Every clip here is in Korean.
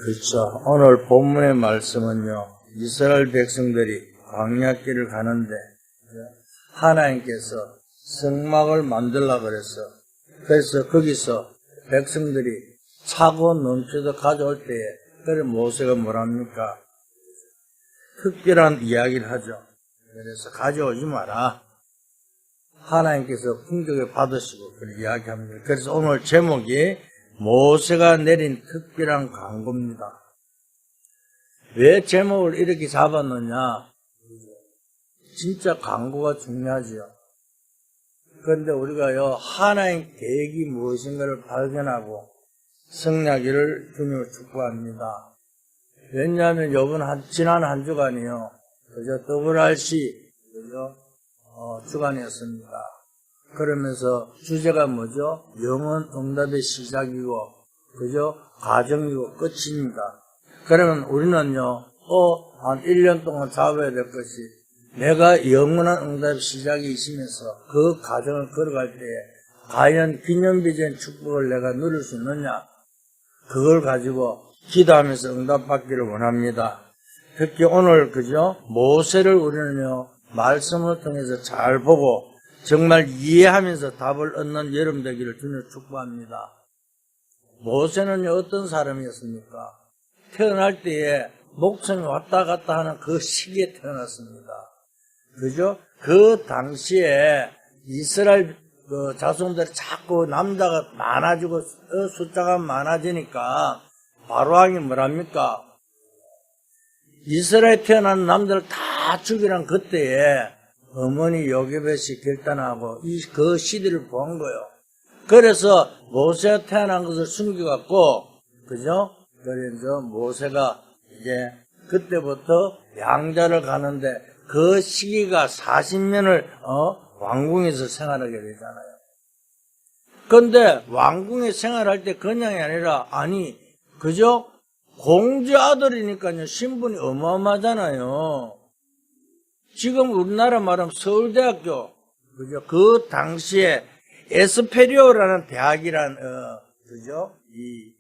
그렇죠. 오늘 본문의 말씀은요, 이스라엘 백성들이 광야길을 가는데 하나님께서 성막을 만들라 그래서 거기서 백성들이 차고 넘쳐서 가져올 때에 그래 모세가 뭐랍니까? 특별한 이야기를 하죠. 그래서 가져오지 마라. 하나님께서 품격을 받으시고 그런 이야기합니다. 그래서 오늘 제목이 모세가 내린 특별한 광고입니다. 왜 제목을 이렇게 잡았느냐? 진짜 광고가 중요하죠. 그런데 우리가요, 하나님 계획이 무엇인가를 발견하고 승리하기를 주님을 축복합니다. 왜냐하면 지난 한 주간이요, 그저 WRC 주간이었습니다. 그러면서 주제가 뭐죠? 영혼 응답의 시작이고, 그죠? 과정이고 끝입니다. 그러면 우리는요, 한 1년 동안 잡아야 될 것이, 내가 영원한 응답의 시작이 있으면서 그 과정을 걸어갈 때에 과연 기념비전 축복을 내가 누릴 수 있느냐? 그걸 가지고 기도하면서 응답받기를 원합니다. 특히 오늘, 그죠? 모세를 우리는요, 말씀을 통해서 잘 보고 정말 이해하면서 답을 얻는 여러분 되기를 주님 축복합니다. 모세는 어떤 사람이었습니까? 태어날 때에 목숨이 왔다 갔다 하는 그 시기에 태어났습니다. 그죠? 그 당시에 이스라엘 자손들이 자꾸 남자가 많아지고 숫자가 많아지니까 바로왕이 뭐랍니까? 이스라엘 태어난 남자를 다 죽이란 그때에 어머니 요게벳이 결단하고 그 시대를 본 거예요. 그래서 모세가 태어난 것을 숨겨갖고, 그죠? 그래서 모세가 이제 그때부터 양자를 가는데 그 시기가 40년을 왕궁에서 생활하게 되잖아요. 그런데 왕궁에 생활할 때 그냥이 아니라, 그죠? 공주 아들이니까요, 신분이 어마어마하잖아요. 지금 우리나라 말하면 서울대학교, 그죠? 그 당시에 에스페리오라는 대학이란, 그죠? 이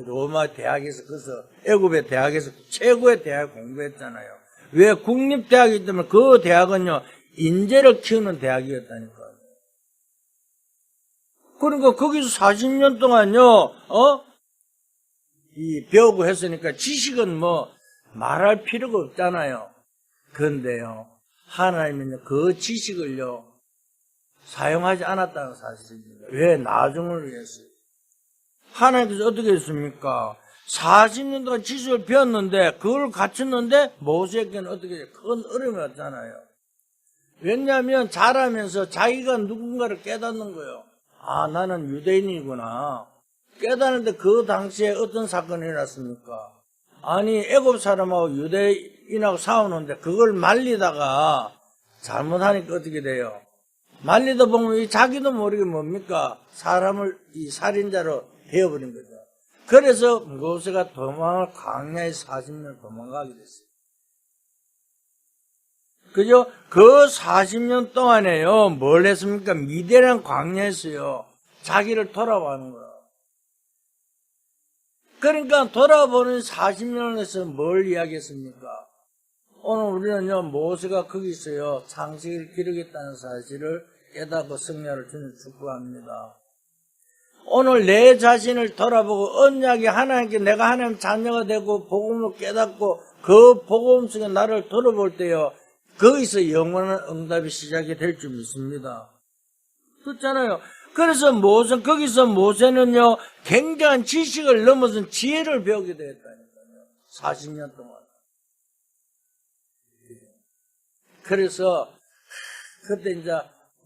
로마 대학에서, 그래서 애굽의 대학에서 최고의 대학 공부했잖아요. 왜? 국립대학이기 때문에 그 대학은요, 인재를 키우는 대학이었다니까요. 그러니까 거기서 40년 동안요, 배우고 했으니까 지식은 말할 필요가 없잖아요. 그런데요, 하나님은요, 그 지식을요, 사용하지 않았다는 사실입니다. 왜? 나중을 위해서요. 하나님께서 어떻게 했습니까? 40년 동안 지식을 배웠는데, 그걸 갖췄는데, 모세에게는 어떻게 해요? 큰 어려움이 왔잖아요. 왜냐하면 자라면서 자기가 누군가를 깨닫는 거예요. 나는 유대인이구나. 깨닫는데 그 당시에 어떤 사건이 일어났습니까? 애굽 사람하고 유대인하고 싸우는데 그걸 말리다가 잘못하니까 어떻게 돼요? 말리다 보면 자기도 모르게 뭡니까? 사람을 살인자로 되어버린 거죠. 그래서 모세가 광야에 40년 도망가게 됐어요. 그죠? 그 40년 동안에요, 뭘 했습니까? 미디안 광야에서요, 자기를 돌아보는 거예요. 그러니까 돌아보는 40년을 해서 뭘 이야기했습니까? 오늘 우리는요, 모세가 거기서요, 창세기를 기록했다는 사실을 깨닫고 승리를 주는 축복합니다. 오늘 내 자신을 돌아보고 언약이 하나님께 내가 하나님 자녀가 되고 복음을 깨닫고 그 복음 속에 나를 돌아볼 때요, 거기서 영원한 응답이 시작이 될 줄 믿습니다. 그렇잖아요. 그래서 거기서 모세는요, 굉장한 지식을 넘어선 지혜를 배우게 되었다니까요. 40년 동안. 그래서, 그때 이제,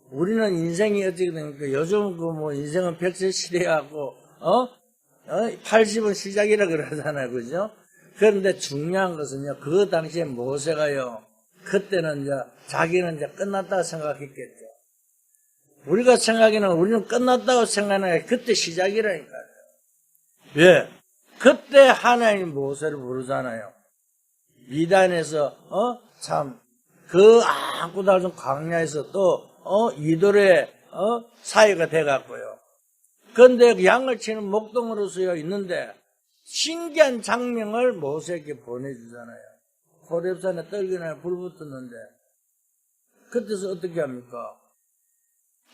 우리는 인생이 어떻게 됩니까? 요즘 인생은 100세 시대하고, 80은 시작이라 그러잖아요. 그죠? 그런데 중요한 것은요, 그 당시에 모세가요, 그때는 이제, 자기는 이제 끝났다고 생각했겠죠. 우리가 생각에는 우리는 끝났다고 생각하는 게 그때 시작이라니까요. 왜? 그때 하나님 모세를 부르잖아요. 미단에서, 그 아무것도 알 수 없는 광야에서 또, 이돌의, 사이가 돼갖고요. 그런데 양을 치는 목동으로서요 있는데, 신기한 장면을 모세에게 보내주잖아요. 호렙산에 떨기나 불 붙었는데 그때서 어떻게 합니까?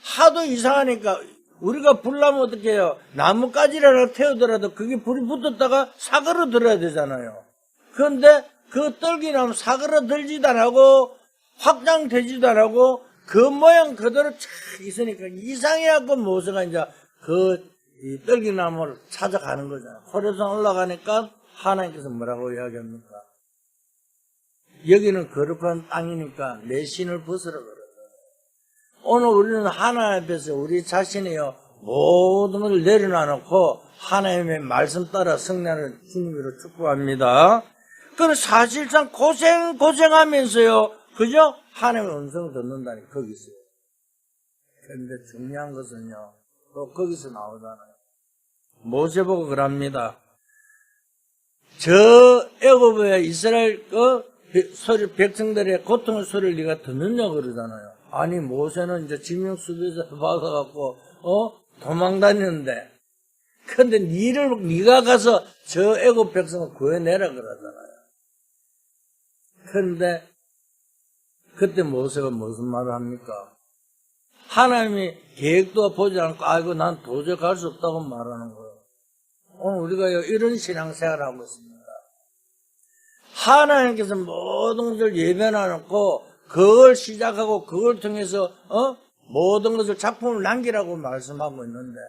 하도 이상하니까 우리가 불 나면 어떻게 해요? 나뭇가지라도 태우더라도 그게 불이 붙었다가 사그러들어야 되잖아요. 그런데 그 떨기나무 사그러들지도 안 하고 확장되지도 안 하고 그 모양 그대로 착 있으니까 이상해갖고 모세가 이제 이 떨기나무를 찾아가는 거잖아요. 호렙산 올라가니까 하나님께서 뭐라고 이야기합니까? 여기는 거룩한 땅이니까 내 신을 벗으라 그러죠. 오늘 우리는 하나님 앞에서 우리 자신이요 모든 걸 내려놔놓고 하나님의 말씀 따라 승리하는 주님으로 축복합니다. 그럼 사실상 고생하면서요, 그죠? 하나님의 음성을 듣는다니 거기 있어요. 그런데 중요한 것은요, 또 거기서 나오잖아요. 모세 보고 그럽니다. 저 애굽의 이스라엘 백성들의 고통의 소리를 네가 듣느냐 그러잖아요. 아니 모세는 이제 지명수비에서 받아갖고 도망 다니는데, 근데 네가 가서 저 애굽 백성을 구해내라 그러잖아요. 그런데 그때 모세가 무슨 말을 합니까? 하나님이 계획도 보지 않고 아이고 난 도저히 갈 수 없다고 말하는 거예요. 오늘 우리가 이런 신앙생활을 하고 있습니다. 하나님께서 모든 것을 예변해놓고 그걸 시작하고 그걸 통해서 모든 것을 작품을 남기라고 말씀하고 있는데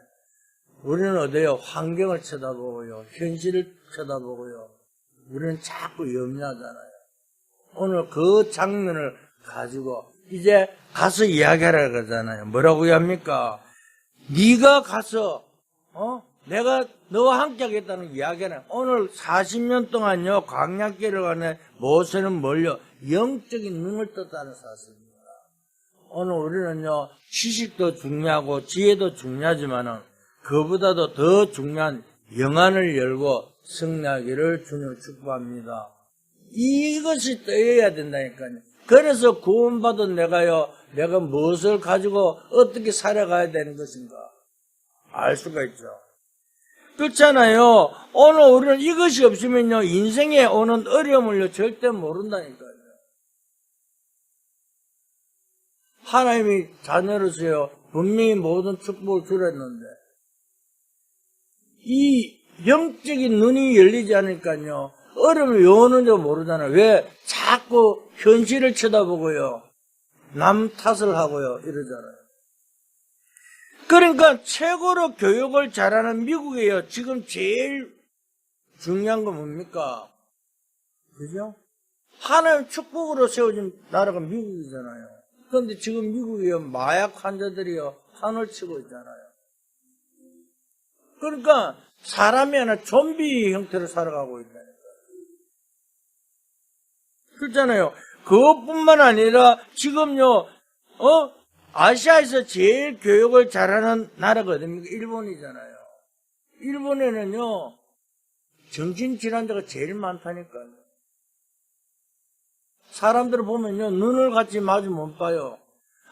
우리는 어디요? 환경을 쳐다보고요, 현실을 쳐다보고요, 우리는 자꾸 염려하잖아요. 오늘 그 장면을 가지고 이제 가서 이야기하라 그러잖아요. 뭐라고 합니까? 네가 가서 내가 너와 함께 하겠다는 이야기는 오늘 40년 동안요 광야길을 가네 모세는 뭘요? 영적인 눈을 떴다는 사실입니다. 오늘 우리는요 지식도 중요하고 지혜도 중요하지만은 그보다도 더 중요한 영안을 열고 승리하기를 주님을 축복합니다. 이것이 떠야 된다니까요. 그래서 구원받은 내가 무엇을 가지고 어떻게 살아가야 되는 것인가 알 수가 있죠. 그렇잖아요. 오늘 우리는 이것이 없으면요 인생에 오는 어려움을요 절대 모른다니까요. 하나님이 자녀로서요 분명히 모든 축복을 주렸는데 이 영적인 눈이 열리지 않으니까요 어려움이 왜 오는지 모르잖아요. 왜? 자꾸 현실을 쳐다보고요 남 탓을 하고요 이러잖아요. 그러니까 최고로 교육을 잘하는 미국이에요. 지금 제일 중요한 건 뭡니까? 그죠? 하나님 축복으로 세워진 나라가 미국이잖아요. 그런데 지금 미국이요 마약 환자들이요 판을 치고 있잖아요. 그러니까 사람이 하나 좀비 형태로 살아가고 있다니까요. 그렇잖아요. 그것뿐만 아니라 지금요 아시아에서 제일 교육을 잘하는 나라가 어딥니까? 일본이잖아요. 일본에는요 정신질환자가 제일 많다니까요. 사람들을 보면요 눈을 같이 마주 못 봐요.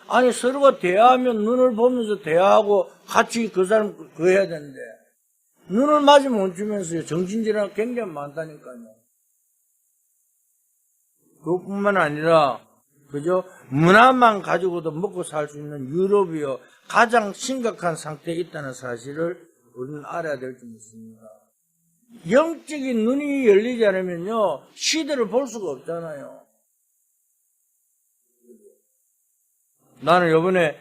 아니 서로가 대화하면 눈을 보면서 대화하고 같이 그 사람 해야 되는데 눈을 마주 못 주면서요 정신질환이 굉장히 많다니까요. 그것뿐만 아니라 그죠? 문화만 가지고도 먹고 살 수 있는 유럽이요 가장 심각한 상태에 있다는 사실을 우리는 알아야 될 점 있습니다. 영적인 눈이 열리지 않으면요 시대를 볼 수가 없잖아요. 나는 이번에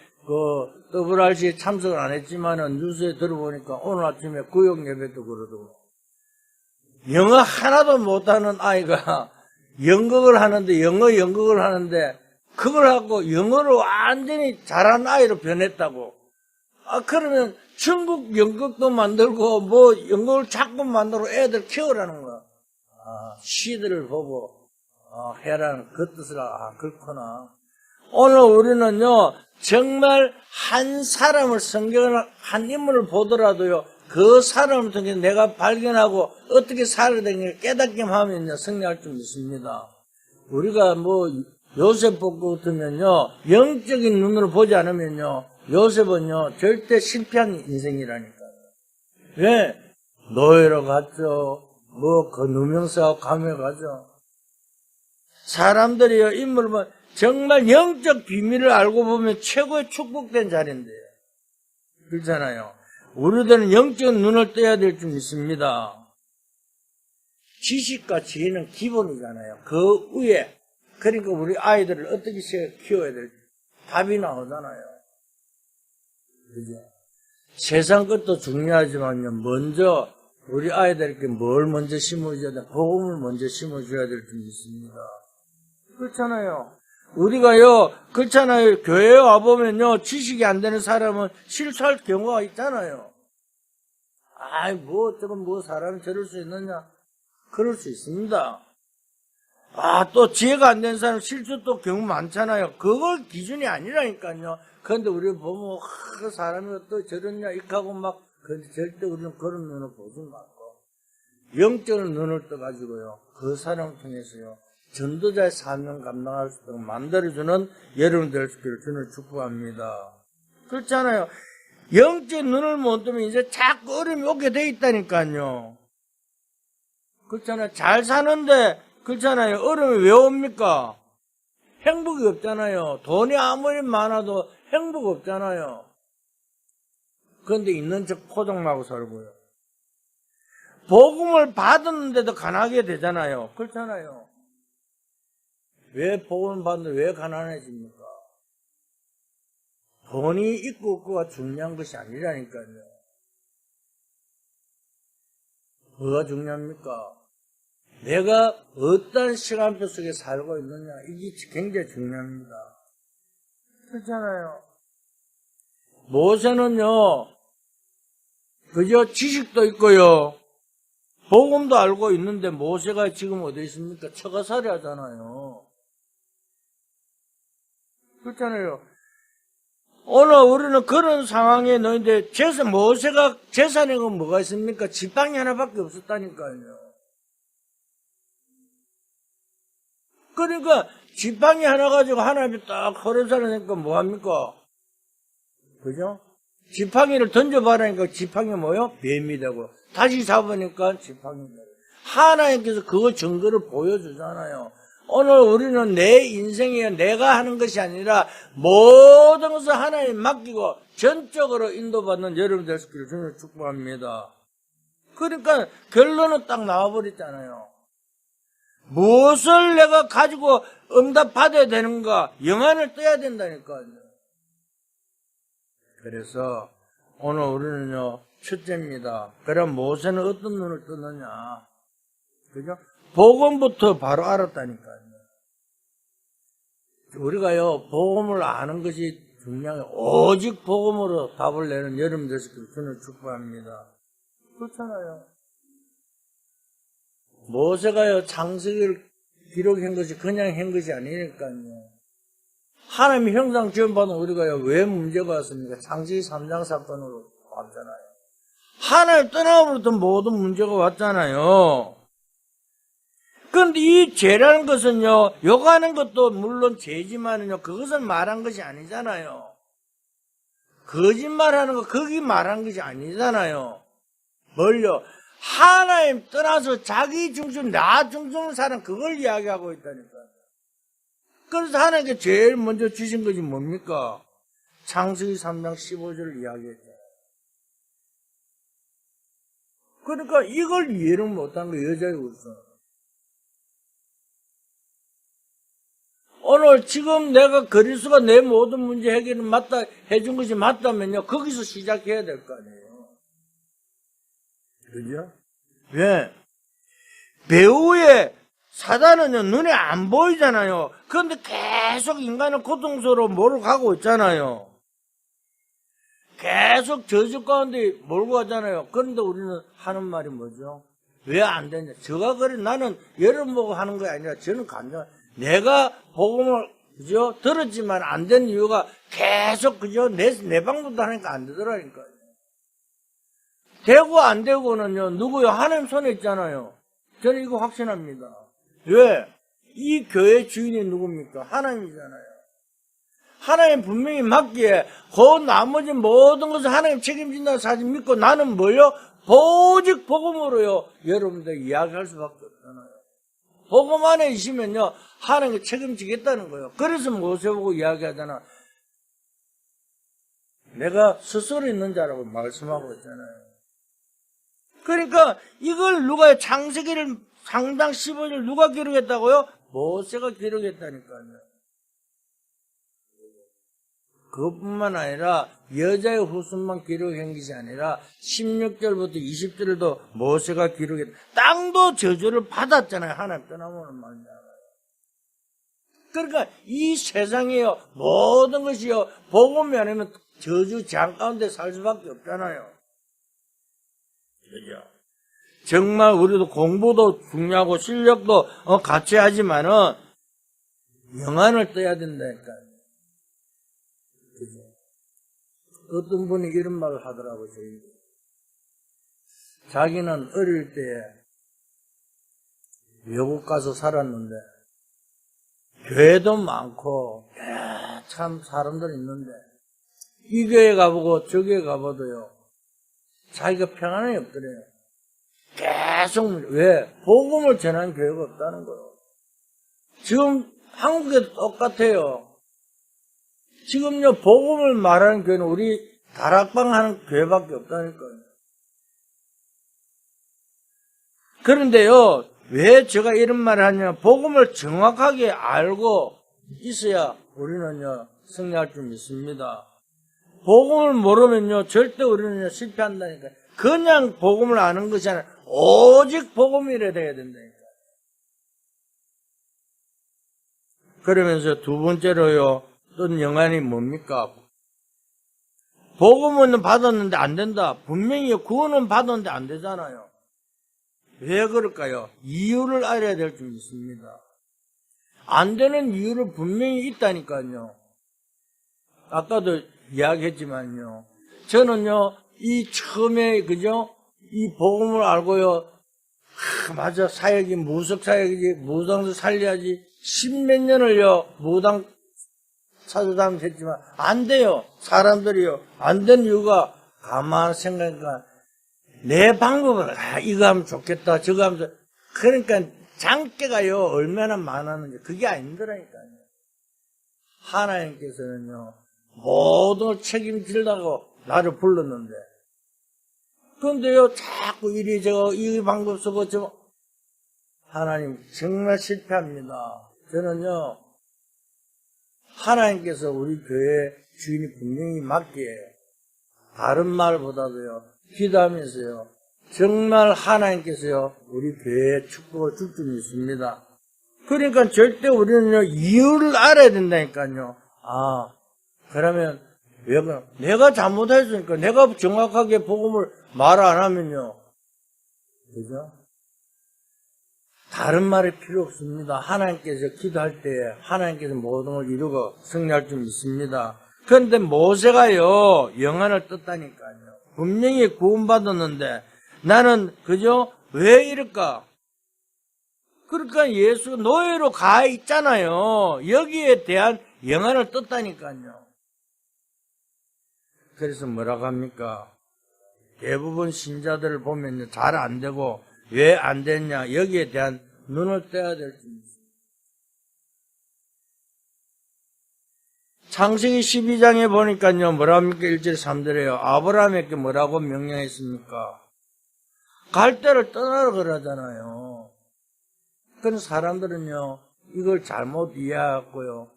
WRC에 참석을 안 했지만은 뉴스에 들어보니까 오늘 아침에 구역 예배도 그러더고 영어 하나도 못하는 아이가 연극을 하는데 영어 연극을 하는데 그걸 하고 영어를 완전히 잘하는 아이로 변했다고. 그러면 중국 연극도 만들고 뭐 연극을 자꾸 만들고 애들 키우라는 거야. 시들을 보고 해라는 그 뜻을 그렇구나. 오늘 우리는요 정말 한 사람을 성경을 한 인물을 보더라도요 그 사람을 통해 내가 발견하고 어떻게 살아야 되는지 깨닫게 하면요 승리할 줄 믿습니다. 우리가 뭐 요셉 보고 같으면요 영적인 눈으로 보지 않으면요 요셉은요 절대 실패한 인생이라니까요. 왜? 노예로 갔죠. 그 누명서하고 감해가죠. 사람들이요, 인물을 보면 정말 영적 비밀을 알고 보면 최고의 축복된 자리인데요. 그렇잖아요. 우리들은 영적 눈을 떠야 될 줄 믿습니다. 지식과 지혜는 기본이잖아요. 그 위에, 그러니까 우리 아이들을 어떻게 키워야 될지 답이 나오잖아요. 그죠? 세상 것도 중요하지만요, 먼저 우리 아이들에게 뭘 먼저 심어줘야 돼? 복음을 먼저 심어줘야 될 줄 믿습니다. 그렇잖아요. 우리가요, 그렇잖아요. 교회에 와보면요, 지식이 안 되는 사람은 실수할 경우가 있잖아요. 사람이 저럴 수 있느냐? 그럴 수 있습니다. 또 지혜가 안 되는 사람 실수 또 경우 많잖아요. 그걸 기준이 아니라니까요. 그런데 우리 보면, 그 사람이 또 저러냐, 이하고 막, 근데 절대 우리는 그런 눈을 보지 말고, 영적인 눈을 떠가지고요, 그 사람을 통해서요, 전도자의 사명 감당할 수 있도록 만들어주는 여러분 될 수 있기를 주님을 축복합니다. 그렇잖아요. 영적 눈을 못 뜨면 이제 자꾸 어려움이 오게 돼 있다니까요. 그렇잖아요. 잘 사는데, 그렇잖아요. 어려움이 왜 옵니까? 행복이 없잖아요. 돈이 아무리 많아도 행복 없잖아요. 그런데 있는 척 포장하고 살고요. 복음을 받았는데도 가난하게 되잖아요. 그렇잖아요. 왜 복음을 받는데 왜 가난해집니까? 돈이 있고 없고가 중요한 것이 아니라니까요. 뭐가 중요합니까? 내가 어떤 시간표 속에 살고 있느냐, 이게 굉장히 중요합니다. 그렇잖아요. 모세는요, 그저 지식도 있고요, 복음도 알고 있는데 모세가 지금 어디 있습니까? 처가살이 하잖아요. 그렇잖아요. 오늘 우리는 그런 상황에 놓인데, 모세가 재산에 뭐가 있습니까? 지팡이 하나밖에 없었다니까요. 그러니까 지팡이 하나 가지고 하나님이 딱 허름살아내니까 뭐합니까? 그죠? 지팡이를 던져봐라니까 지팡이 뭐요? 뱀이 되고, 다시 잡으니까 지팡이 되고. 하나님께서 그 증거를 보여주잖아요. 오늘 우리는 내 인생에 내가 하는 것이 아니라 모든 것을 하나님 맡기고 전적으로 인도받는 여러분 될 수 있기를 주님을 축복합니다. 그러니까 결론은 딱 나와버렸잖아요. 무엇을 내가 가지고 응답받아야 되는가? 영안을 떠야 된다니까요. 그래서 오늘 우리는요, 첫째입니다. 그럼 모세는 어떤 눈을 뜨느냐? 그죠? 복음부터 바로 알았다니까요. 우리가요, 복음을 아는 것이 중요해요. 오직 복음으로 답을 내는 여러분 되시길 주님을 축복합니다. 그렇잖아요. 모세가요, 창세기를 기록한 것이 그냥 한 것이 아니니까요. 하나님의 형상 지원받은 우리가요, 왜 문제가 왔습니까? 창세기 3장 사건으로 왔잖아요. 하나님 떠나므로부터 모든 문제가 왔잖아요. 그런데 이 죄라는 것은요, 욕하는 것도 물론 죄지만은요, 그것을 말한 것이 아니잖아요. 거짓말하는 거, 거기 말한 것이 아니잖아요. 뭘요? 하나님 떠나서 자기 중심, 나 중심을 사는 그걸 이야기하고 있다니까요. 그래서 하나님께 제일 먼저 주신 것이 뭡니까? 창세기 3장 15절을 이야기했잖아요. 그러니까 이걸 이해를 못한 거 여자의 우선. 오늘 지금 내가 그리스도가 내 모든 문제 해결을 해준 것이 맞다면요, 거기서 시작해야 될 거 아니에요. 그죠? 왜? 배후에 사단은요, 눈에 안 보이잖아요. 그런데 계속 인간을 고통스러워 몰아가고 있잖아요. 계속 저주 가운데 몰고 가잖아요. 그런데 우리는 하는 말이 뭐죠? 왜 안 되냐? 저가 그래, 나는 여러분 보고 하는 게 아니라 저는 감정, 내가 복음을, 그죠? 들었지만 안 된 이유가 계속, 그죠? 내 방법도 하니까 안 되더라니까요. 되고 안 되고는요, 누구요? 하나님 손에 있잖아요. 저는 이거 확신합니다. 왜? 이 교회 주인이 누굽니까? 하나님이잖아요. 하나님 분명히 맡기에 그 나머지 모든 것을 하나님 책임진다는 사실 믿고 나는 뭐요? 오직 복음으로요, 여러분들 이야기할 수밖에 없잖아요. 복음 안에 있으면요, 하나님께 책임지겠다는 거예요. 그래서 모세보고 이야기하잖아. 내가 스스로 있는 자라고 말씀하고 있잖아요. 그러니까 이걸 누가 창세기를 상당 15절 누가 기록했다고요? 모세가 기록했다니까요. 그것뿐만 아니라 여자의 후손만 기록한 것이 아니라 16절부터 20절도 모세가 기록했다. 땅도 저주를 받았잖아요. 하나님 떠나보는 말이잖아요. 그러니까 이 세상에요, 모든 것이요, 복음이 아니면 저주 재앙 가운데 살 수밖에 없잖아요. 그죠? 정말 우리도 공부도 중요하고 실력도 같이 하지만은 영안을 떠야 된다니까요. 그죠? 어떤 분이 이런 말을 하더라고요. 자기는 어릴 때에 외국 가서 살았는데 교회도 많고 참 사람들 있는데 이 교회 가보고 저 교회 가봐도요, 자기가 평안이 없더래요. 계속. 왜? 복음을 전하는 교회가 없다는 거예요. 지금 한국에도 똑같아요. 지금요, 복음을 말하는 교회는 우리 다락방 하는 교회밖에 없다니까요. 그런데요, 왜 제가 이런 말을 하냐면, 복음을 정확하게 알고 있어야 우리는요, 승리할 줄 믿습니다. 복음을 모르면요, 절대 우리는요, 실패한다니까요. 그냥 복음을 아는 것이 아니라 오직 복음이라 돼야 된다니까요. 그러면서 두 번째로요, 또 영안이 뭡니까? 복음은 받았는데 안 된다. 분명히 구원은 받았는데 안 되잖아요. 왜 그럴까요? 이유를 알아야 될 줄 믿습니다. 안 되는 이유를 분명히 있다니까요. 아까도 이야기했지만요. 저는요, 이 처음에, 그죠? 이 복음을 알고요. 맞아. 사역이 무석 사역이지. 무당도 살려야지. 10몇 년을요, 무당 사도담 했지만, 안 돼요. 사람들이요. 안 된 이유가 가만 생각하니까, 내 방법을, 이거 하면 좋겠다. 저거 하면서. 그러니까 장깨가요, 얼마나 많았는지. 그게 아니더라니까요. 하나님께서는요, 모든 걸 책임지려고 나를 불렀는데, 그런데요, 자꾸 이리 저거, 이 방법 쓰고 저거, 하나님 정말 실패합니다. 저는요, 하나님께서 우리 교회 주인이 분명히 맞기에, 다른 말보다도요, 기도하면서요, 정말 하나님께서요, 우리 교회에 축복을 줄 줄 믿습니다. 그러니까 절대 우리는요, 이유를 알아야 된다니까요. 아, 그러면, 왜, 내가 잘못했으니까, 내가 정확하게 복음을 말 안 하면요. 그죠? 다른 말이 필요 없습니다. 하나님께서 기도할 때에 하나님께서 모든 걸 이루고 승리할 줄 믿습니다. 그런데 모세가요, 영안을 떴다니까요. 분명히 구원받았는데, 나는, 그죠? 왜 이럴까? 그러니까 예수 노예로 가 있잖아요. 여기에 대한 영안을 떴다니까요. 그래서 뭐라고 합니까? 대부분 신자들을 보면 잘 안 되고 왜 안 됐냐? 여기에 대한 눈을 떼야 될 줄 믿습니다. 창세기 12장에 보니까요, 뭐라 합니까? 1절 3절에요. 아브라함에게 뭐라고 명령했습니까? 갈대를 떠나라 그러잖아요. 그런 사람들은요, 이걸 잘못 이해하고요,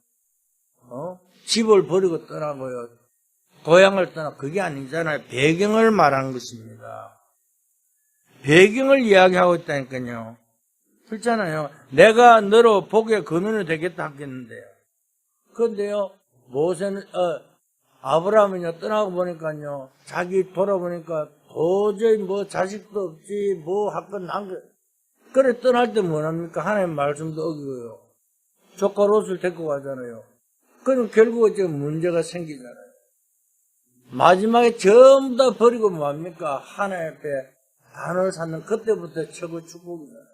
집을 버리고 떠나고요, 고향을 떠나, 그게 아니잖아요. 배경을 말한 것입니다. 배경을 이야기하고 있다니까요. 그렇잖아요. 내가 너로 복의 근원이 되겠다 하겠는데요. 그런데요, 모세는, 아브라함은요, 떠나고 보니까요, 자기 돌아보니까 도저히 뭐 자식도 없지, 뭐 학건 남겨. 그래, 떠날 때 뭐합니까? 하나님 말씀도 어기고요. 조카 롯을 데리고 가잖아요. 그럼 결국 지금 문제가 생기잖아요. 마지막에 전부 다 버리고 뭐합니까? 하나님 앞에 단을 쌓는 그때부터 최고 축복이잖아요.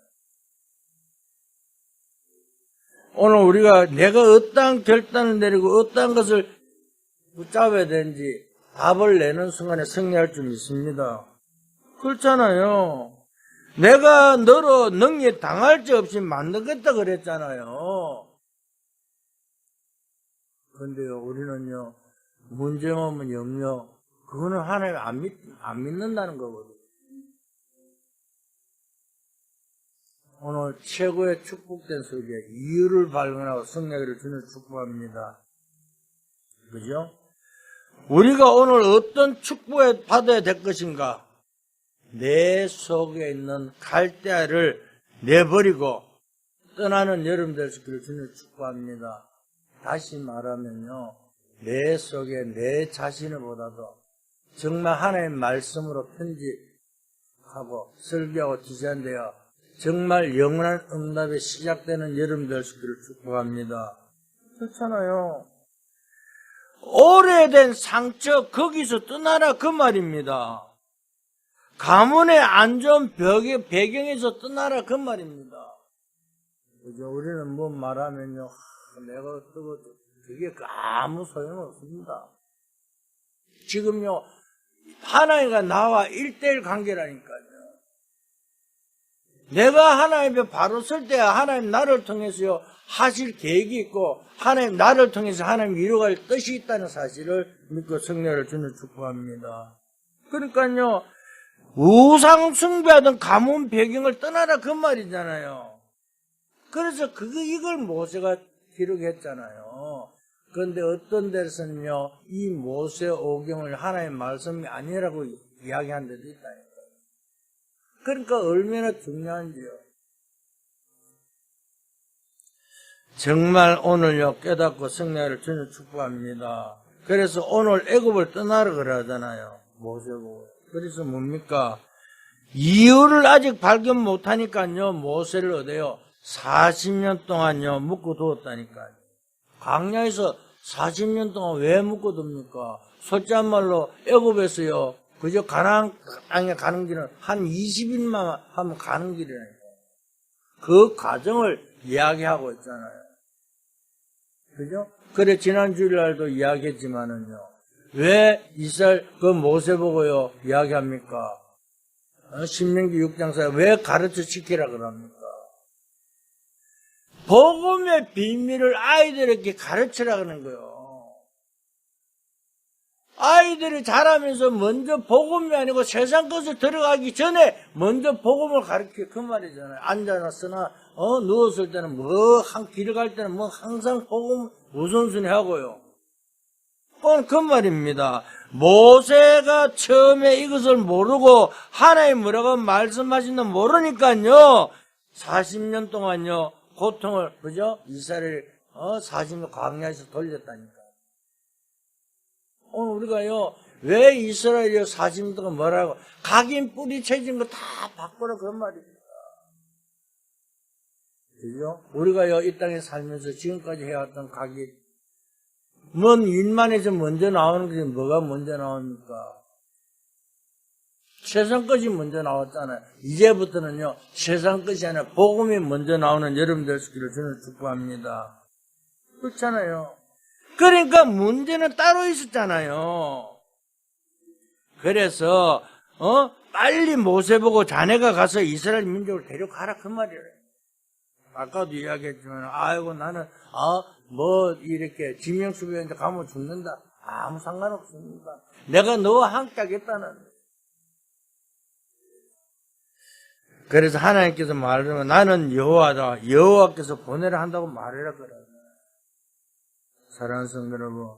오늘 우리가 내가 어떠한 결단을 내리고 어떠한 것을 붙잡아야 되는지 답을 내는 순간에 승리할 줄 믿습니다. 그렇잖아요. 내가 너로 능히 당할 지 없이 만들겠다 그랬잖아요. 그런데요, 우리는요, 문제 오면 염려, 그거는 하나님 안 믿는다는 거거든요. 오늘 최고의 축복된 설계, 이유를 발견하고 승리를 주는 축복합니다. 그죠? 우리가 오늘 어떤 축복을 받아야 될 것인가? 내 속에 있는 갈대아를 내버리고 떠나는 여러분 될 수 있기를 주님 축복합니다. 다시 말하면요, 내 속에 내 자신을 보다도 정말 하나님의 말씀으로 편집하고 설교하고 디자인되어 정말 영원한 응답이 시작되는 여러분 될 수 있기를 축복합니다. 그렇잖아요. 오래된 상처 거기서 떠나라 그 말입니다. 가문의 안 좋은 배경에서 떠나라 그 말입니다. 그죠? 우리는 뭐 말하면요, 내가 어떠고 그게 아무 소용없습니다. 지금요, 하나님과 나와 1대1 관계라니까요. 내가 하나님 앞에 바로 설 때 하나님 나를 통해서요 하실 계획이 있고 하나님 나를 통해서 하나님 이루어갈 뜻이 있다는 사실을 믿고 승리를 주는 축복합니다. 그러니까요, 우상 숭배하던 가문 배경을 떠나라 그 말이잖아요. 그래서 이걸 모세가 기록했잖아요. 그런데 어떤 데서는요, 이 모세 오경을 하나님의 말씀이 아니라고 이야기한 데도 있다니까요. 그러니까 얼마나 중요한지요. 정말 오늘요 깨닫고 승리를 주는 축복합니다. 그래서 오늘 애굽을 떠나라 그러잖아요. 모세고. 그래서 뭡니까? 이유를 아직 발견 못하니까요 모세를 어디요? 40년 동안요 묶어두었다니까요. 광야에서 40년 동안 왜 묶어둡니까? 솔직한 말로 애굽에서요 그저 가나안 땅에 가는 길은 한 20일만 하면 가는 길이라니까. 그 과정을 이야기하고 있잖아요. 그죠? 그래, 지난 주일날도 이야기했지만은요. 왜 이스라엘 그 모세 보고요, 이야기합니까? 신명기 6장사에 왜 가르쳐 지키라 그럽니까? 복음의 비밀을 아이들에게 가르치라 그러는 거예요. 아이들이 자라면서 먼저 복음이 아니고 세상 것을 들어가기 전에 먼저 복음을 가르쳐 그 말이잖아요. 앉아놨으나 누웠을 때는 길을 갈 때는 항상 복음 우선순위 하고요. 그 말입니다. 모세가 처음에 이것을 모르고 하나님 뭐라고 말씀하시는 모르니까요 40년 동안요 고통을 그죠? 이스라엘 40년 광야에서 돌렸다니까. 오늘 우리가요, 왜 이스라엘이 40년 동안 뭐라고, 각인 뿌리 채진 거 다 바꾸라, 그 말입니다. 그죠? 우리가요, 이 땅에 살면서 지금까지 해왔던 각인, 뭔 일만 해서 먼저 나오는 게 뭐가 먼저 나옵니까? 세상 것이 먼저 나왔잖아요. 이제부터는요, 세상 것이 아니라 복음이 먼저 나오는 여러분들 수기를 저는 축복합니다. 그렇잖아요. 그러니까 문제는 따로 있었잖아요. 그래서 빨리 모세 보고 자네가 가서 이스라엘 민족을 데려가라 그 말이에요. 아까도 이야기했지만 아이고 나는 이렇게 지명수비한테 가면 죽는다. 아무 상관없습니다. 내가 너와 함께 하겠다는. 그래서 하나님께서 말하면 나는 여호와다. 여호와께서 보내라 한다고 말해라 그래. 사랑하는 성도 여러분,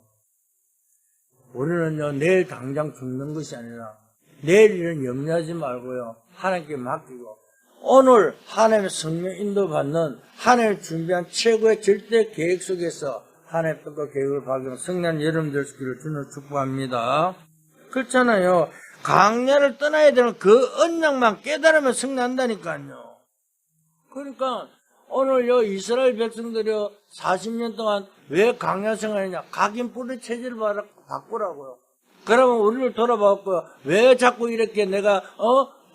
우리는요 내일 당장 죽는 것이 아니라 내일 일은 염려하지 말고요 하나님께 맡기고 오늘 하나님의 성령 인도받는 하나님의 준비한 최고의 절대 계획 속에서 하나님의 뜻과 계획을 발견하는 성령 여러분들 수기를 주는 축복합니다. 그렇잖아요. 광야를 떠나야 되는 그 언약만 깨달으면 승리한다니까요. 그러니까 오늘요 이스라엘 백성들이요 40년 동안 왜 광야 생활했냐? 각인 뿌리 체질을 바꾸라고요. 그러면 우리를 돌아봤고요. 왜 자꾸 이렇게 내가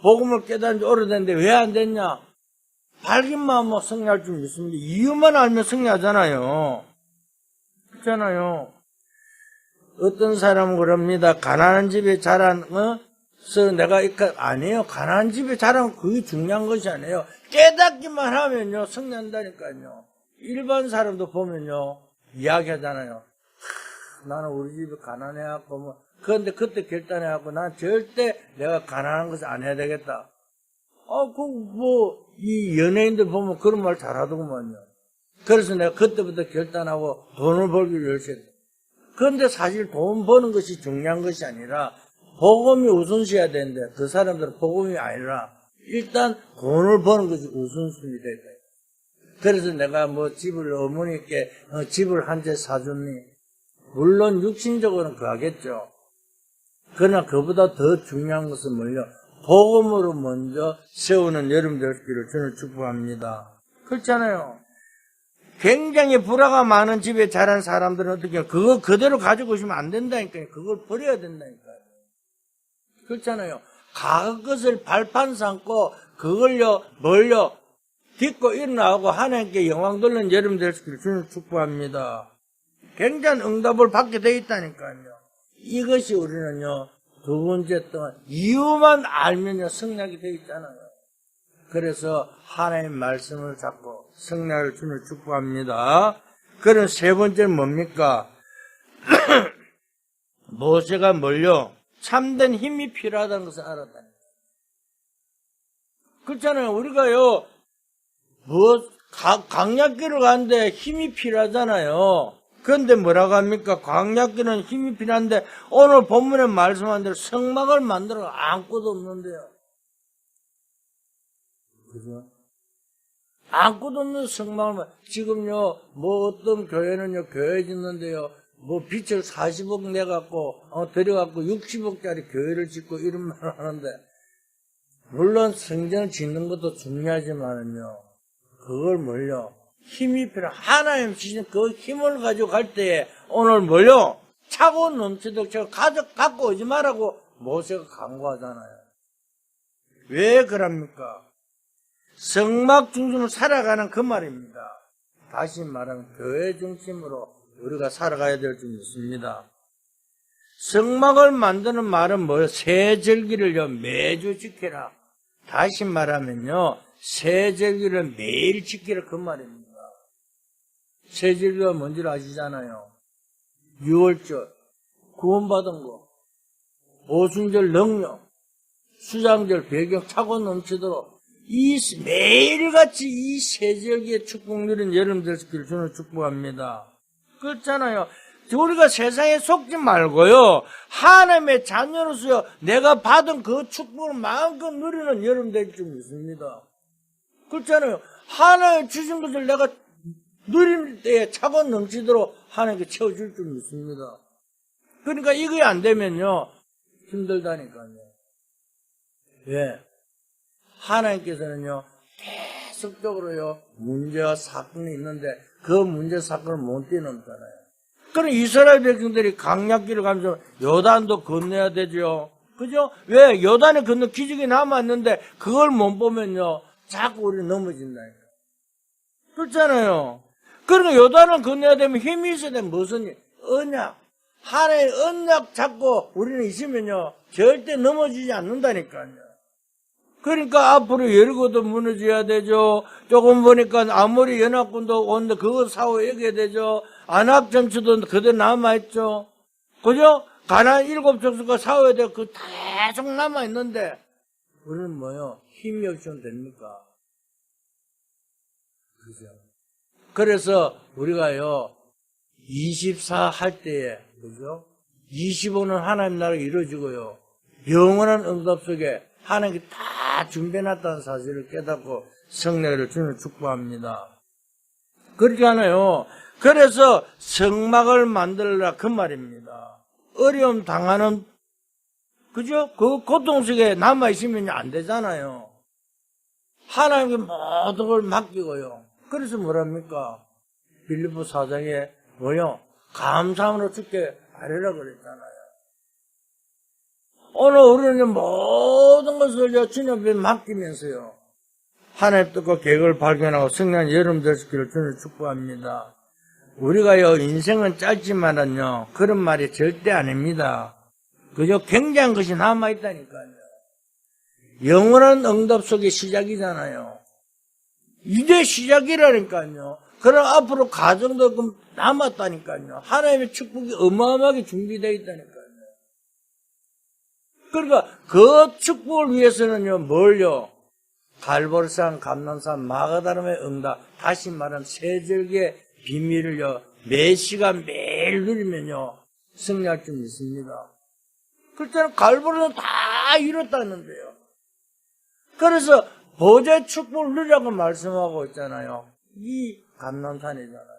복음을 깨달은 지 오래됐는데 왜 안 됐냐? 밝은 마음으로 승리할 줄 믿습니다. 이유만 알면 승리하잖아요. 그렇잖아요. 어떤 사람은 그럽니다. 가난한 집에 자란 그래서 내가 아니에요. 가난한 집에 자라면 그게 중요한 것이 아니에요. 깨닫기만 하면요, 승리한다니까요. 일반 사람도 보면요, 이야기하잖아요. 나는 우리 집이 가난해갖고, 뭐, 그런데 그때 결단해갖고, 난 절대 내가 가난한 것을 안 해야 되겠다. 이 연예인들 보면 그런 말 잘하더구만요. 그래서 내가 그때부터 결단하고 돈을 벌기를 열심히 했다. 그런데 사실 돈 버는 것이 중요한 것이 아니라, 복음이 우선시해야 되는데, 그 사람들은 복음이 아니라, 일단 돈을 버는 것이 우선순위 되다. 그래서 내가 집을 어머니께, 집을 한 채 사줬니? 물론 육신적으로는 그하겠죠. 그러나 그보다 더 중요한 것은 뭐냐? 복음으로 먼저 세우는 여러분 되기를 저는 축복합니다. 그렇잖아요. 굉장히 불화가 많은 집에 자란 사람들은 어떻게 해요? 그거 그대로 가지고 오시면 안 된다니까요. 그걸 버려야 된다니까요. 그렇잖아요. 과거 것을 발판 삼고 그걸요 딛고 일어나고 하나님께 영광 돌리는 여러분 되시기를 주님 축복합니다. 굉장한 응답을 받게 돼 있다니까요. 이것이 우리는요, 두 번째 동안 이유만 알면요, 승리하게 돼 있잖아요. 그래서 하나님 말씀을 잡고 승리할 주님을 축복합니다. 그럼 세 번째는 뭡니까? 모세가 뭘요? 참된 힘이 필요하다는 것을 알았다는 거예요. 그렇잖아요. 우리가요, 광야길을 가는데 힘이 필요하잖아요. 그런데 뭐라고 합니까? 광야길은 힘이 필요한데 오늘 본문에 말씀한 대로 성막을 만들어 아무것도 없는데요. 그죠? 아무것도 없는 성막을 지금요, 어떤 교회는요, 교회 짓는데요, 빚을 40억 내갖고, 들여갖고 60억짜리 교회를 짓고 이런 말을 하는데, 물론 성전을 짓는 것도 중요하지만은요, 그걸 뭘요? 힘이 필요, 하나님 주신 그 힘을 가지고 갈 때에 오늘 뭘요? 차고 넘치도록 제가 갖고 오지 말라고 모세가 강구하잖아요. 왜 그럽니까? 성막 중심으로 살아가는 그 말입니다. 다시 말하면 교회 중심으로 우리가 살아가야 될 줄 믿습니다. 성막을 만드는 말은 뭐예요? 세절기를요 매주 지키라. 다시 말하면요, 세절기를 매일 지키라 그 말입니다. 세절기가 뭔지를 아시잖아요. 유월절, 구원받은 거, 오순절 능력, 수장절 배경 차고 넘치도록 매일같이 이 세절기의 축복 누린 여러분들 되시기를 저는 축복합니다. 그렇잖아요. 우리가 세상에 속지 말고요, 하나님의 자녀로서요, 내가 받은 그 축복을 마음껏 누리는 여러분 될 줄 믿습니다. 그렇잖아요. 하나님 주신 것을 내가 누릴 때에 차고 넘치도록 하나님께 채워줄 줄 믿습니다. 그러니까 이게 안 되면요, 힘들다니까요. 왜? 하나님께서는요, 계속적으로요, 문제와 사건이 있는데, 그 문제 사건을 못 뛰넘잖아요. 그럼 이스라엘 백성들이 강약길을 가면서 요단도 건너야 되죠. 그죠? 왜? 요단에 건너 기적이 남았는데, 그걸 못 보면요, 자꾸 우리 넘어진다니까. 그렇잖아요. 그러니까 요단을 건너야 되면 힘이 있어야 되면 무슨 일? 언약. 하나의 언약 잡고 우리는 있으면요, 절대 넘어지지 않는다니까요. 그러니까 앞으로 여리고도 무너져야 되죠. 조금 보니까 아모리 연합군도 오는데 그거 사고 얘기해야 되죠. 안악 전투도 그대로 남아있죠. 그죠? 가나안 7족속과 싸워야 되고 그 계속 남아있는데 우리는 뭐요? 힘이 없으면 됩니까? 그죠? 그래서 우리가요, 24 할 때에, 그죠? 25는 하나님 나라가 이루어지고요, 영원한 응답 속에 하나님께 다 준비해놨다는 사실을 깨닫고 성례를 주는 축복합니다. 그렇지 않아요? 그래서 성막을 만들라 그 말입니다. 어려움 당하는, 그죠? 그 고통 속에 남아있으면 안 되잖아요. 하나님께 모든 걸 맡기고요. 그래서 뭐랍니까? 빌립보 4장에 뭐요? 감사함으로 주께 아뢰라 그랬잖아요. 오늘 우리는 모든 것을 주님 앞에 맡기면서요, 하나님 뜻과 계획을 발견하고 승리한 여러분 되시기를 주님 축복합니다. 우리가요, 인생은 짧지만은요, 그런 말이 절대 아닙니다. 그죠? 굉장한 것이 남아있다니까요. 영원한 응답 속의 시작이잖아요. 이제 시작이라니까요. 그럼 앞으로 가정도 남았다니까요. 하나님의 축복이 어마어마하게 준비되어 있다니까요. 그러니까 그 축복을 위해서는요, 뭘요? 갈보리산, 감람산, 마가다름의 응답, 다시 말하면 세절기의 비밀을요, 매 시간 매일 누리면요, 승리할 줄 믿습니다. 그렇다면 갈보리산 다 이뤘다는데요. 그래서 보좌의 축복을 누리라고 말씀하고 있잖아요. 이 감람산이잖아요.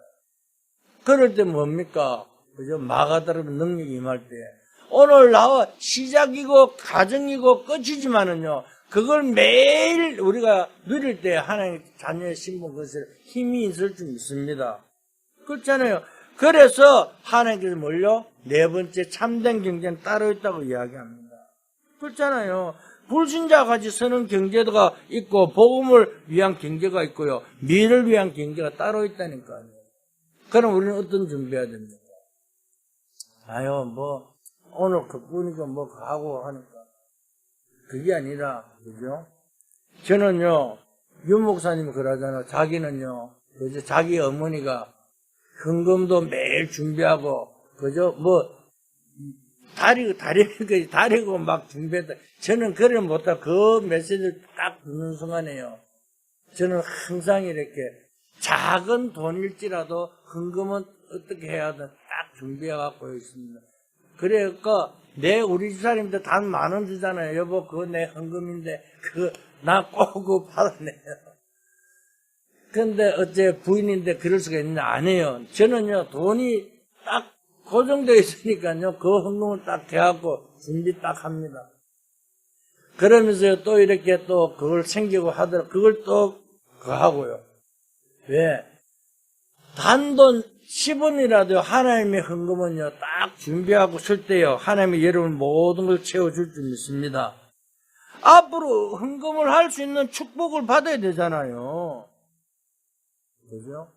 그럴 때 뭡니까? 그죠? 마가다름의 능력이 임할 때. 오늘 나와 시작이고 가정이고 끝이지만은요, 그걸 매일 우리가 누릴 때 하나님 자녀의 신분 것을 힘이 있을 줄 믿습니다. 그렇잖아요. 그래서 하나님께서 뭘요? 네 번째 참된 경제는 따로 있다고 이야기합니다. 그렇잖아요. 불신자 같이 서는 경제가 있고 복음을 위한 경제가 있고요. 미래를 위한 경제가 따로 있다니까요. 그럼 우리는 어떤 준비해야 됩니까? 아유, 오늘 그뿐이고 하고 하니까. 그게 아니라, 그죠? 저는요, 윤 목사님이 그러잖아요. 자기는요, 그죠? 자기 어머니가 헌금도 매일 준비하고, 그죠? 다리고 막 준비했다. 저는 그걸 못하고 그 메시지를 딱 듣는 순간에요. 저는 항상 이렇게 작은 돈일지라도 헌금은 어떻게 해야든 딱 준비해갖고 있습니다. 그러니까 우리 집사님들 단 10,000원 주잖아요. 여보, 그거 내 헌금인데 나 꼭 받아내요. 근데 어째 부인인데 그럴 수가 있느냐? 안 해요. 저는요, 돈이 딱 고정되어 있으니까요, 그 헌금을 딱 대갖고 준비 딱 합니다. 그러면서 또 이렇게 또 그걸 챙기고 하더라도 그걸 또 하고요. 왜? 단돈 10원이라도 하나님의 헌금은요, 딱 준비하고 쓸 때요, 하나님이 여러분 모든 걸 채워줄 줄 믿습니다. 앞으로 헌금을 할 수 있는 축복을 받아야 되잖아요. 그죠?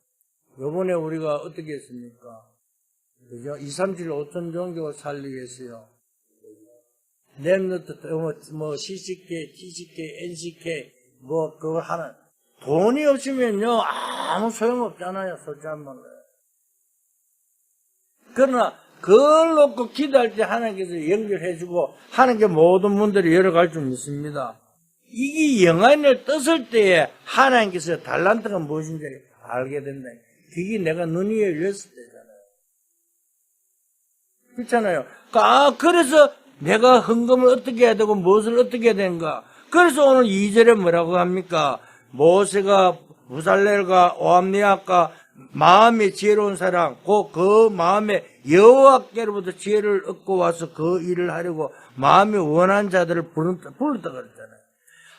요번에 우리가 어떻게 했습니까? 그죠? 2, 3, 7, 5천 종교를 살리겠어요. 랩노트, CCK, GCK, NCK, 그걸 하는. 돈이 없으면요, 아무 소용 없잖아요, 솔직히 한번. 그러나, 그걸 놓고 기도할 때 하나님께서 연결해주고, 하나님께 모든 문들이 열어갈 줄 믿습니다. 이게 영안을 떴을 때에 하나님께서 달란트가 무엇인지 알게 된다. 그게 내가 눈이 열렸을 때잖아요. 그렇잖아요. 그래서 내가 헌금을 어떻게 해야 되고, 무엇을 어떻게 해야 되는가. 그래서 오늘 2절에 뭐라고 합니까? 모세가 무살렐과 오암리아과 마음에 지혜로운 사람, 그 마음에 여호와께로부터 지혜를 얻고 와서 그 일을 하려고 마음이 원한 자들을 불렀다 그랬잖아요.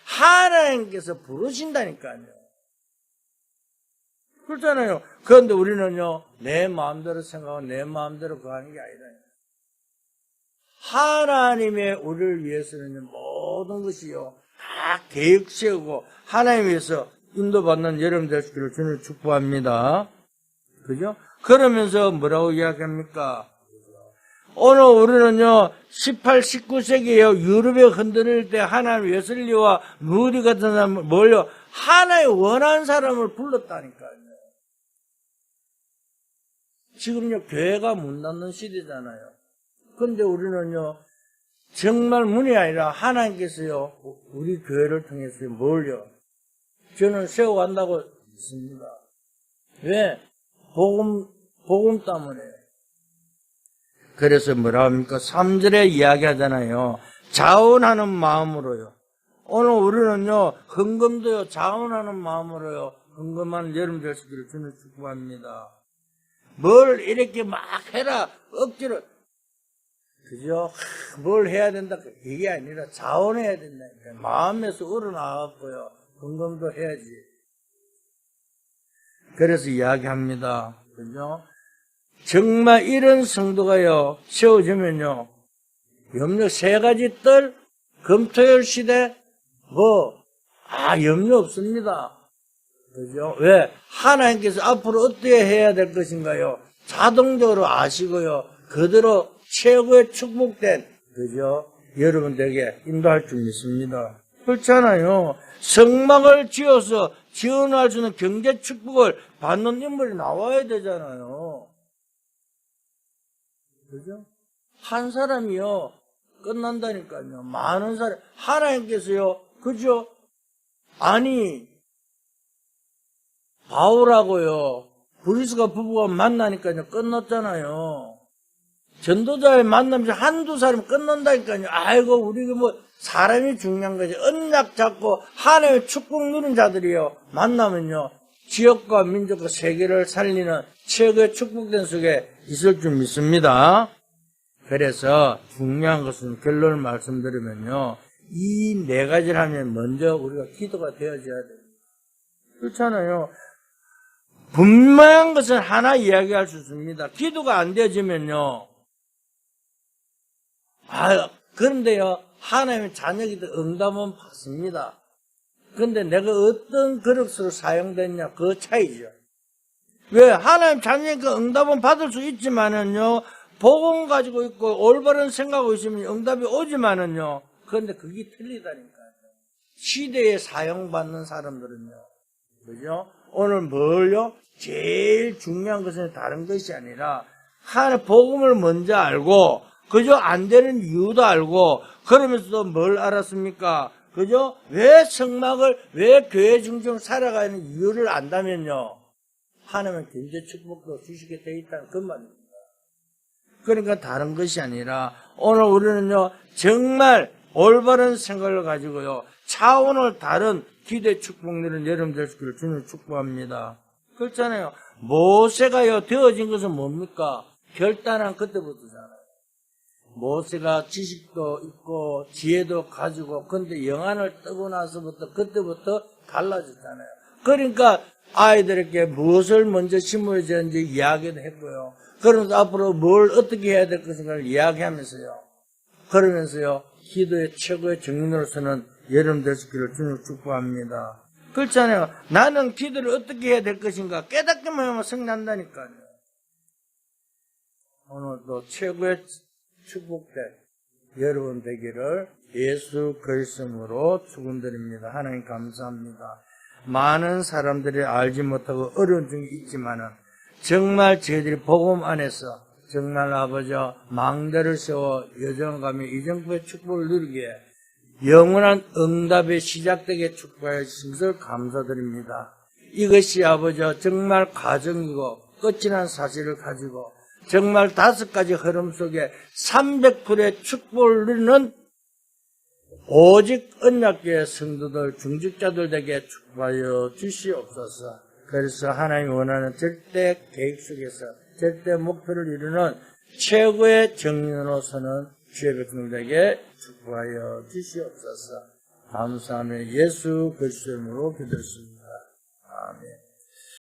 하나님께서 부르신다니까요. 그렇잖아요. 그런데 우리는요, 내 마음대로 생각하고 내 마음대로 그거 하는 게 아니다. 하나님의 우리를 위해서는 모든 것이요, 다 계획 세우고 하나님 위해서 인도받는 여러분 되시기를 주님을 축복합니다. 그죠? 그러면서 뭐라고 이야기합니까? 오늘 우리는요, 18, 19세기에요, 유럽에 흔들릴 때 하나님 웨슬리와 무디 같은 사람을 뭘요? 하나의 원하는 사람을 불렀다니까요. 지금요, 교회가 문 닫는 시대잖아요. 근데 우리는요, 정말 문이 아니라 하나님께서요, 우리 교회를 통해서 뭘요? 저는 세워간다고 믿습니다. 왜? 복음 때문에. 그래서 뭐라 합니까? 3절에 이야기하잖아요. 자원하는 마음으로요. 오늘 우리는요, 헌금도요, 자원하는 마음으로요, 헌금하는 여러분 되시기를 주님 축복합니다. 뭘 이렇게 막 해라, 억지로. 그죠? 뭘 해야 된다. 이게 아니라 자원해야 된다니까. 마음에서 우러나왔고요. 헌금도 해야지. 그래서 이야기합니다. 그죠? 정말 이런 성도가요, 세워지면요, 염려 3가지 뜰, 금토일 시대, 염려 없습니다. 그죠? 왜? 하나님께서 앞으로 어떻게 해야 될 것인가요? 자동적으로 아시고요, 그대로 최고의 축복된, 그죠? 여러분들에게 인도할 줄 믿습니다. 그렇잖아요. 성막을 지어서 지원할 수 있는 경제 축복을 받는 인물이 나와야 되잖아요. 그죠? 한 사람이요, 끝난다니까요. 많은 사람, 하나님께서요, 그죠? 아니, 바울하고요, 브리스가 부부가 만나니까요, 끝났잖아요. 전도자의 만남이 한두 사람 끝난다니까요. 아이고, 우리가 뭐, 사람이 중요한 거지. 언약 잡고 하나님의 축복 누린 자들이요. 만나면요. 지역과 민족과 세계를 살리는 최고의 축복된 속에 있을 줄 믿습니다. 그래서 중요한 것은 결론을 말씀드리면요. 이 네 가지를 하면 먼저 우리가 기도가 되어져야 돼요. 그렇잖아요. 분명한 것은 하나 이야기할 수 있습니다. 기도가 안 되어지면요. 그런데요. 하나님의 자녀기도 응답은 받습니다. 그런데 내가 어떤 그릇으로 사용됐냐 그 차이죠. 왜? 하나님 자녀니까 응답은 받을 수 있지만은요. 복음 가지고 있고 올바른 생각하고 있으면 응답이 오지만은요. 그런데 그게 틀리다니까요. 시대에 사용받는 사람들은요. 그죠? 오늘 뭘요? 제일 중요한 것은 다른 것이 아니라 하나님 복음을 먼저 알고 그죠? 안 되는 이유도 알고 그러면서도 뭘 알았습니까? 그죠? 왜 성막을 왜 교회 중심 살아가는 이유를 안다면요. 하나님은 경제 축복도 주시게 돼 있다는 그 말입니다. 그러니까 다른 것이 아니라 오늘 우리는요. 정말 올바른 생각을 가지고요. 차원을 다른 기대 축복 누리는 여러분 되시기를 주님 축복합니다. 그렇잖아요. 모세가요. 되어진 것은 뭡니까? 결단한 그때부터잖아요. 모세가 지식도 있고 지혜도 가지고 근데 영안을 뜨고 나서부터 그때부터 달라졌잖아요. 그러니까 아이들에게 무엇을 먼저 심어야 되는지 이야기도 했고요. 그러면서 앞으로 뭘 어떻게 해야 될 것인가를 이야기하면서요. 그러면서요. 기도의 최고의 정인으로서는 여러분 되시기를 주님 축복합니다. 그렇잖아요. 나는 기도를 어떻게 해야 될 것인가 깨닫기만 하면 승리한다니까요. 오늘도 최고의 축복된 여러분 되기를 예수 그리스도로 축원드립니다. 하나님 감사합니다. 많은 사람들이 알지 못하고 어려운 중이 있지만은 정말 저희들이 복음 안에서 정말 아버지 망대를 세워 여정가며 이정부의 축복을 누리기에 영원한 응답이 시작되게 축복해 주신 것을 감사드립니다. 이것이 아버지 정말 가정이고 끝이 난 사실을 가지고 정말 5가지 흐름 속에 300%의 축복을 누리는 오직 언약교회 성도들 중직자들 에게 축복하여 주시옵소서. 그래서 하나님이 원하는 절대 계획 속에서 절대 목표를 이루는 최고의 정인으로서는 주의 백성들에게 축복하여 주시옵소서. 감사하며 예수 그리스도 이름으로 기도했습니다. 아멘.